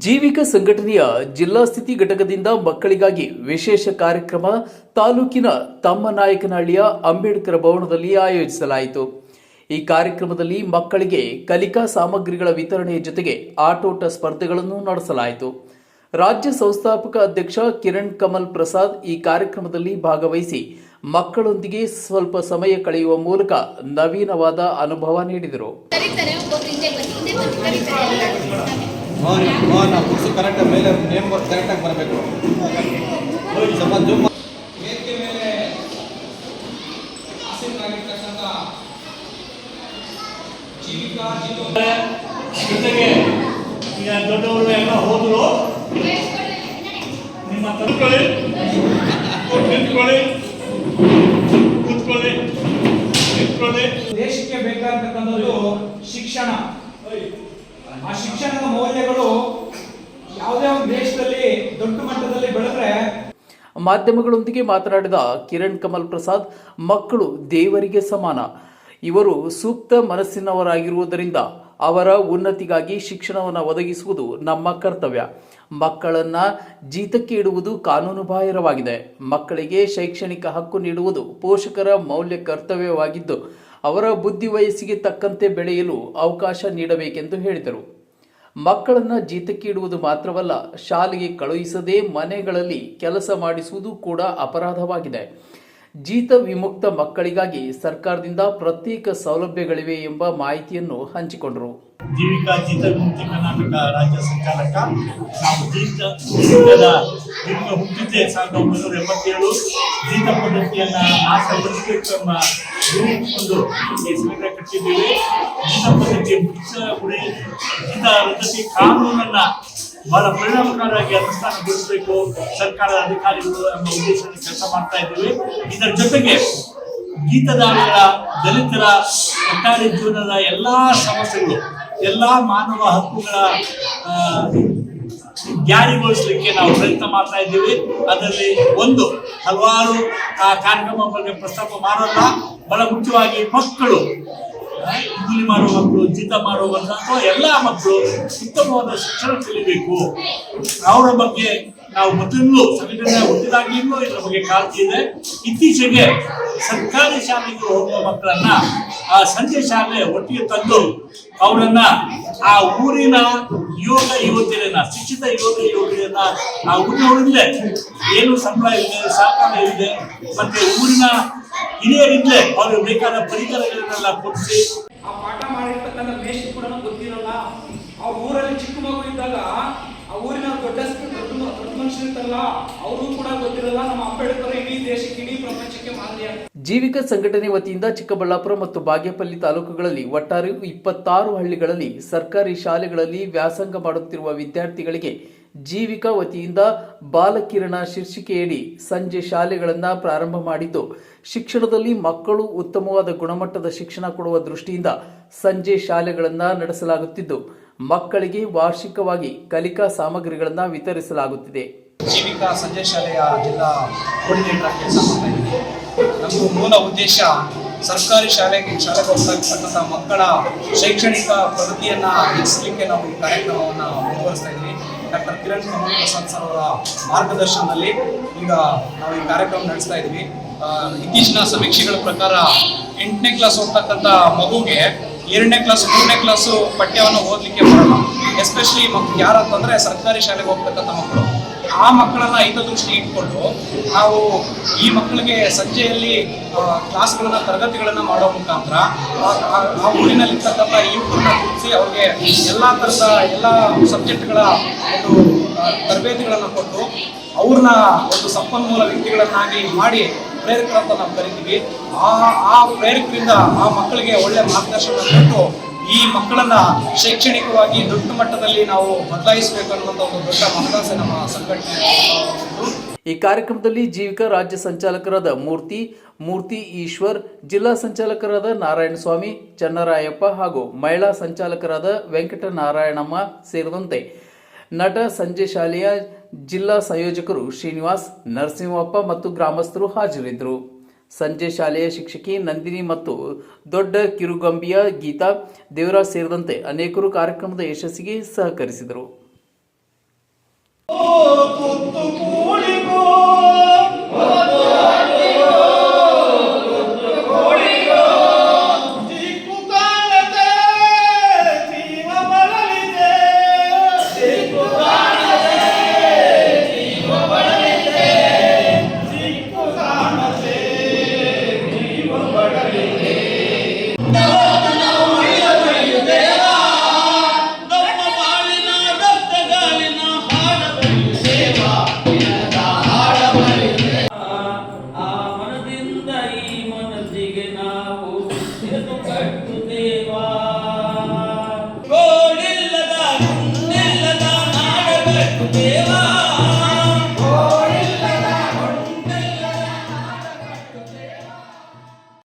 ಜೀವಿಕ ಸಂಘಟನೆಯ ಜಿಲ್ಲಾ ಸ್ಥಿತಿ ಘಟಕದಿಂದ ಮಕ್ಕಳಿಗಾಗಿ ವಿಶೇಷ ಕಾರ್ಯಕ್ರಮ ತಾಲೂಕಿನ ತಮ್ಮನಾಯಕನಹಳ್ಳಿಯ ಅಂಬೇಡ್ಕರ್ ಭವನದಲ್ಲಿ ಆಯೋಜಿಸಲಾಯಿತು. ಈ ಕಾರ್ಯಕ್ರಮದಲ್ಲಿ ಮಕ್ಕಳಿಗೆ ಕಲಿಕಾ ಸಾಮಗ್ರಿಗಳ ವಿತರಣೆಯ ಜೊತೆಗೆ ಆಟೋಟ ಸ್ಪರ್ಧೆಗಳನ್ನು ನಡೆಸಲಾಯಿತು. ರಾಜ್ಯ ಸಂಸ್ಥಾಪಕ ಅಧ್ಯಕ್ಷ ಕಿರಣ್ ಕಮಲ್ ಪ್ರಸಾದ್ ಈ ಕಾರ್ಯಕ್ರಮದಲ್ಲಿ ಭಾಗವಹಿಸಿ ಮಕ್ಕಳೊಂದಿಗೆ ಸ್ವಲ್ಪ ಸಮಯ ಕಳೆಯುವ ಮೂಲಕ ನವೀನವಾದ ಅನುಭವ ನೀಡಿದರು. ಕರೆಕ್ಟ್ ಮೇಲೆ ನೇಮ್ ಕರೆಕ್ಟಾಗಿ ಬರಬೇಕು. ವೇದಿಕೆ ಮೇಲೆ ಆಸೀನರಾಗಿರ್ತಕ್ಕಂಥ ಜೀವಿಕಾ ಜೊತೆಗೆ ಈಗ ದೊಡ್ಡವರು ಎಲ್ಲ ಹೋದ್ರು. ನಿಮ್ಮ ತಗೊಳ್ಳಿ, ನಿಂತ್ಕೊಳ್ಳಿ, ಕೂತ್ಕೊಳ್ಳಿ, ನಿಂತ್ಕೊಳ್ಳಿ. ದೇಶಕ್ಕೆ ಬೇಕಾಗಿರ್ತಕ್ಕಂಥದ್ದು ಶಿಕ್ಷಣ. ಆ ಶಿಕ್ಷಣದ ಮೌಲ್ಯಗಳು ಯಾವುದೇ ಒಂದು ದೇಶದಲ್ಲಿ ದೊಡ್ಡ ಮಟ್ಟದಲ್ಲಿ ಬೆಳೆದ್ರೆ. ಮಾಧ್ಯಮಗಳೊಂದಿಗೆ ಮಾತನಾಡಿದ ಕಿರಣ್ ಕಮಲ್ ಪ್ರಸಾದ್, ಮಕ್ಕಳು ದೇವರಿಗೆ ಸಮಾನ. ಇವರು ಸೂಕ್ತ ಮನಸ್ಸಿನವರಾಗಿರುವುದರಿಂದ ಅವರ ಉನ್ನತಿಗಾಗಿ ಶಿಕ್ಷಣವನ್ನು ಒದಗಿಸುವುದು ನಮ್ಮ ಕರ್ತವ್ಯ. ಮಕ್ಕಳನ್ನ ಜೀತಕ್ಕೆ ಇಡುವುದು ಕಾನೂನು ಬಾಹಿರವಾಗಿದೆ. ಮಕ್ಕಳಿಗೆ ಶೈಕ್ಷಣಿಕ ಹಕ್ಕು ನೀಡುವುದು ಪೋಷಕರ ಮೌಲ್ಯ ಕರ್ತವ್ಯವಾಗಿದ್ದು ಅವರ ಬುದ್ಧಿ ವಯಸ್ಸಿಗೆ ತಕ್ಕಂತೆ ಬೆಳೆಯಲು ಅವಕಾಶ ನೀಡಬೇಕೆಂದು ಹೇಳಿದರು. ಮಕ್ಕಳನ್ನು ಜೀತಕ್ಕೆ ಇಡುವುದು ಮಾತ್ರವಲ್ಲ, ಶಾಲೆಗೆ ಕಳುಹಿಸದೆ ಮನೆಗಳಲ್ಲಿ ಕೆಲಸ ಮಾಡಿಸುವುದು ಕೂಡ ಅಪರಾಧವಾಗಿದೆ. ಜೀತ ವಿಮುಕ್ತ ಮಕ್ಕಳಿಗಾಗಿ ಸರ್ಕಾರದಿಂದ ಪ್ರತ್ಯೇಕ ಸೌಲಭ್ಯಗಳಿವೆ ಎಂಬ ಮಾಹಿತಿಯನ್ನು ಹಂಚಿಕೊಂಡರು. ಜೀವಿಕಾ ಜೀತ ವಿಮುಕ್ತಿ ಕರ್ನಾಟಕ ರಾಜ್ಯ ಸಂಚಾಲಕ. ನಾವು ಜೀತದ ಹುಟ್ಟಿದ್ದೆ 1987. ಜೀತ ಪದ್ಧತಿಯನ್ನು ನಾಶಗೊಳಿಸಬೇಕು ಎಂಬ ಒಂದು ಸಂಘಟನೆ ಕಟ್ಟಿದ್ದೀವಿ. ಜೀತ ಪದ್ಧತಿ ಗುರಿ ಜೀತ ಪದ್ಧತಿ ಕಾನೂನನ್ನು ಬಹಳ ಪರಿಣಾಮಕಾರಿಯಾಗಿ ಅನುಷ್ಠಾನಗೊಳಿಸಬೇಕು ಸರ್ಕಾರದ ಅಧಿಕಾರಿಗಳು ಎಂಬ ಉದ್ದೇಶದಲ್ಲಿ ಕೆಲಸ ಮಾಡ್ತಾ ಇದ್ದೀವಿ. ಇದರ ಜೊತೆಗೆ ಗೀತದಾಳಿಗಳ ದಲಿತರ ಒಟ್ಟಾರೆ ಜೀವನದ ಎಲ್ಲಾ ಸಮಸ್ಯೆಗಳು, ಎಲ್ಲ ಮಾನವ ಹಕ್ಕುಗಳ ಜಾರಿಗೊಳಿಸಲಿಕ್ಕೆ ನಾವು ಪ್ರಯತ್ನ ಮಾಡ್ತಾ ಇದ್ದೀವಿ. ಅದರಲ್ಲಿ ಒಂದು ಹಲವಾರು ಕಾರ್ಯಕ್ರಮ ಬಗ್ಗೆ ಪ್ರಸ್ತಾಪ ಮಾಡೋಲ್ಲ. ಬಹಳ ಮುಖ್ಯವಾಗಿ ಮಕ್ಕಳು, ಕೂಲಿ ಮಾಡುವ ಮಕ್ಕಳು, ಜೀತ ಮಾಡುವಂತಹ ಎಲ್ಲ ಮಕ್ಕಳು ಉತ್ತಮವಾದ ಶಿಕ್ಷಣ ಕಲಿಬೇಕು. ಅವರ ಬಗ್ಗೆ ನಾವು ಮೊದಲು ಸಂಘಟನೆ ಹುಟ್ಟಿದಾಗಲಿಂದಲೂ ಇದರ ಬಗ್ಗೆ ಕಾಳಜಿ ಇದೆ. ಇತ್ತೀಚೆಗೆ ಸರ್ಕಾರಿ ಶಾಲೆಗೆ ಹೋಗುವ ಮಕ್ಕಳನ್ನ ಆ ಸಂಜೆ ಶಾಲೆ ಒಟ್ಟಿಗೆ ತಂದು ಅವರನ್ನ ಆ ಊರಿನ ಯುವಕ ಯುವತಿಯರನ್ನ, ಶಿಕ್ಷಿತ ಯುವಕ ಯುವತಿಯರನ್ನ ಆ ಊರಿನವರಿಂದಲೇ ಏನು ಸಂಬಳ ಇದೆ, ಸಹಕಾರ ಇದೆ, ಮತ್ತೆ ಊರಿನ ಹಿರಿಯರಿಂದಲೇ ಅವ್ರಿಗೆ ಬೇಕಾದ ಪರಿಕರಗಳನ್ನೆಲ್ಲ ಕೊಡಿಸಿ ಆ ಪಾಠ ಮಾಡಿರ್ತಕ್ಕಂಥ ಮೇಷ್ಟ್ರು ಕೂಡ ಗೊತ್ತಿರಲ್ಲ. ಆ ಊರಲ್ಲಿ ಚಿಕ್ಕ ಮಗು ಇದ್ದಾಗ ಆ ಊರಿನ ದೊಡ್ಡ ಮನುಷ್ಯರು ಇರ್ತಾರಲ್ಲ, ಅವರು ಕೂಡ ಗೊತ್ತಿರಲ್ಲ. ನಮ್ಮ ಅಂಬೇಡ್ಕರ್ ಇಡೀ ದೇಶಕ್ಕೆ, ಇಡೀ ಪ್ರಪಂಚಕ್ಕೆ ಮಾದರಿಯ. ಜೀವಿಕ ಸಂಘಟನೆ ವತಿಯಿಂದ ಚಿಕ್ಕಬಳ್ಳಾಪುರ ಮತ್ತು ಬಾಗೇಪಲ್ಲಿ ತಾಲೂಕುಗಳಲ್ಲಿ ಒಟ್ಟಾರೆ 26 ಹಳ್ಳಿಗಳಲ್ಲಿ ಸರ್ಕಾರಿ ಶಾಲೆಗಳಲ್ಲಿ ವ್ಯಾಸಂಗ ಮಾಡುತ್ತಿರುವ ವಿದ್ಯಾರ್ಥಿಗಳಿಗೆ ಜೀವಿಕಾ ವತಿಯಿಂದ ಬಾಲಕಿರಣ ಶೀರ್ಷಿಕೆಯಡಿ ಸಂಜೆ ಶಾಲೆಗಳನ್ನು ಪ್ರಾರಂಭ ಮಾಡಿದ್ದು, ಶಿಕ್ಷಣದಲ್ಲಿ ಮಕ್ಕಳು ಉತ್ತಮವಾದ ಗುಣಮಟ್ಟದ ಶಿಕ್ಷಣ ಕೊಡುವ ದೃಷ್ಟಿಯಿಂದ ಸಂಜೆ ಶಾಲೆಗಳನ್ನು ನಡೆಸಲಾಗುತ್ತಿದ್ದು, ಮಕ್ಕಳಿಗೆ ವಾರ್ಷಿಕವಾಗಿ ಕಲಿಕಾ ಸಾಮಗ್ರಿಗಳನ್ನು ವಿತರಿಸಲಾಗುತ್ತಿದೆ. ಜೀವಿಕಾ ಸಂಜೆ ಶಾಲೆಯ ಜಿಲ್ಲಾ ಕೋಆರ್ಡಿನೇಟರ್ ಆಗಿ ಕೆಲಸ ಮಾಡ್ತಾ ಇದ್ದೀನಿ. ನಮ್ಮ ಮೂಲ ಉದ್ದೇಶ ಸರ್ಕಾರಿ ಶಾಲೆಗೆ ಹೋಗ್ತಕ್ಕಂಥ ಮಕ್ಕಳ ಶೈಕ್ಷಣಿಕ ಪ್ರಗತಿಯನ್ನು ಹೆಚ್ಚಿಸಲಿಕ್ಕೆ ನಾವು ಈ ಕಾರ್ಯಕ್ರಮವನ್ನು ಮುಂದುವರಿಸ್ತಾ ಇದ್ದೀವಿ. ಡಾಕ್ಟರ್ ಕಿರಣ್ ಕಮಲ್ ಪ್ರಸಾದ್ ಸರ್ ಅವರ ಮಾರ್ಗದರ್ಶನದಲ್ಲಿ ಈಗ ನಾವು ಈ ಕಾರ್ಯಕ್ರಮ ನಡೆಸ್ತಾ ಇದ್ದೀವಿ. ಇತ್ತೀಚಿನ ಸಮೀಕ್ಷೆಗಳ ಪ್ರಕಾರ 8ನೇ ಕ್ಲಾಸ್ ಹೋಗ್ತಕ್ಕಂಥ ಮಗುಗೆ 2ನೇ ಕ್ಲಾಸ್ 3ನೇ ಕ್ಲಾಸು ಪಠ್ಯವನ್ನು ಓದಲಿಕ್ಕೆ ಬರಲ್ಲ. ಎಸ್ಪೆಷಲಿ ಯಾರಂತಂದರೆ ಸರ್ಕಾರಿ ಶಾಲೆಗೆ ಹೋಗ್ತಕ್ಕಂಥ ಮಕ್ಕಳು. ಆ ಮಕ್ಕಳನ್ನ ಹಿತದೃಷ್ಟಿ ಇಟ್ಕೊಂಡು ನಾವು ಈ ಮಕ್ಕಳಿಗೆ ಸಂಜೆಯಲ್ಲಿ ಕ್ಲಾಸ್ಗಳನ್ನ, ತರಗತಿಗಳನ್ನು ಮಾಡೋ ಮುಖಾಂತರ ಆ ಊರಿನಲ್ಲಿರ್ತಕ್ಕಂಥ ಯುವಕರನ್ನ ಗುರುತಿಸಿ ಅವ್ರಿಗೆ ಎಲ್ಲ ಥರದ ಎಲ್ಲ ಸಬ್ಜೆಕ್ಟ್ಗಳ ಒಂದು ತರಬೇತಿಗಳನ್ನು ಕೊಟ್ಟು ಅವ್ರನ್ನ ಒಂದು ಸಂಪನ್ಮೂಲ ವ್ಯಕ್ತಿಗಳನ್ನಾಗಿ ಮಾಡಿ ಪ್ರೇರಕರಂತ ನಾವು ಕರಿತೀವಿ. ಆ ಪ್ರೇರಕರಿಂದ ಆ ಮಕ್ಕಳಿಗೆ ಒಳ್ಳೆ ಮಾರ್ಗದರ್ಶನ ಕೊಟ್ಟು ಈ ಮಕ್ಕಳನ್ನ ಶೈಕ್ಷಣಿಕವಾಗಿ ದೊಡ್ಡ ಮಟ್ಟದಲ್ಲಿ ನಾವು ಬದಲಾಯಿಸಬೇಕು ಅನ್ನುವಂಥ ಒಂದು ದೊಡ್ಡ ಮಹದಾಸೆ ನಮ್ಮ ಸಂಘಟನೆ. ಈ ಕಾರ್ಯಕ್ರಮದಲ್ಲಿ ಜೀವಿಕಾ ರಾಜ್ಯ ಸಂಚಾಲಕರಾದ ಮೂರ್ತಿ ಈಶ್ವರ್, ಜಿಲ್ಲಾ ಸಂಚಾಲಕರಾದ ನಾರಾಯಣಸ್ವಾಮಿ, ಚನ್ನರಾಯಪ್ಪ ಹಾಗೂ ಮಹಿಳಾ ಸಂಚಾಲಕರಾದ ವೆಂಕಟನಾರಾಯಣಮ್ಮ ಸೇರಿದಂತೆ ನಟ ಸಂಜೆ ಶಾಲೆಯ ಜಿಲ್ಲಾ ಸಂಯೋಜಕರು ಶ್ರೀನಿವಾಸ್, ನರಸಿಂಹಪ್ಪ ಮತ್ತು ಗ್ರಾಮಸ್ಥರು ಹಾಜರಿದ್ದರು. ಸಂಜೆ ಶಾಲೆಯ ಶಿಕ್ಷಕಿ ನಂದಿನಿ ಮತ್ತು ದೊಡ್ಡ ಕಿರುಗಂಬಿಯ ಗೀತಾ, ದೇವರಾಜ್ ಸೇರಿದಂತೆ ಅನೇಕರು ಕಾರ್ಯಕ್ರಮದ ಯಶಸ್ಸಿಗೆ ಸಹಕರಿಸಿದರು. ತುತ್ತು ಕೂಡಿಗೂ